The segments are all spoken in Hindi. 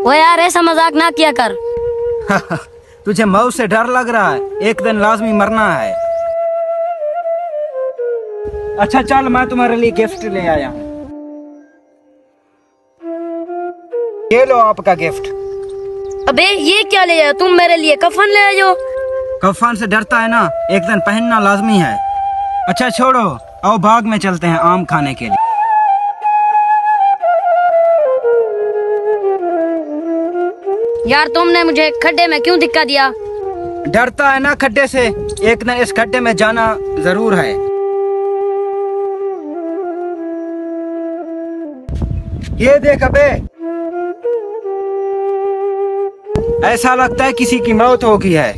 वो यार ऐसा मजाक ना किया कर। तुझे मौत से डर लग रहा है, एक दिन लाजमी मरना है। अच्छा चल, मैं तुम्हारे लिए गिफ्ट ले आया हूँ। ये लो आपका गिफ्ट। अबे ये क्या ले आया तुम मेरे लिए? कफन ले आयो। कफन से डरता है ना, एक दिन पहनना लाजमी है। अच्छा छोड़ो, आओ बाग में चलते हैं आम खाने के लिए। यार तुमने मुझे खड्डे में क्यों धक्का दिया? डरता है ना खड्डे से, एक दिन इस खड्डे में जाना जरूर है। ये देख अबे, ऐसा लगता है किसी की मौत हो गई है।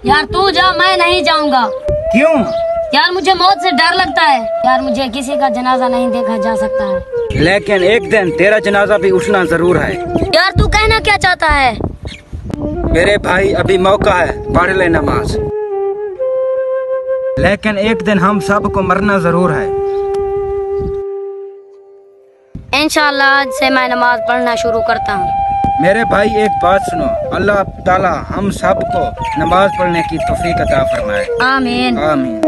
यार तू जा, मैं नहीं जाऊंगा। क्यों? यार मुझे मौत से डर लगता है। यार मुझे किसी का जनाजा नहीं देखा जा सकता है। लेकिन एक दिन तेरा जनाजा भी उठना जरूर है। यार तू कहना क्या चाहता है? मेरे भाई अभी मौका है, पढ़ ले नमाज। लेकिन एक दिन हम सबको मरना जरूर है। इंशाल्लाह आज से मैं नमाज पढ़ना शुरू करता हूँ। मेरे भाई एक बात सुनो, अल्लाह ताला हम सबको नमाज पढ़ने की तौफीक अता फरमाए। आमीन। आमीन।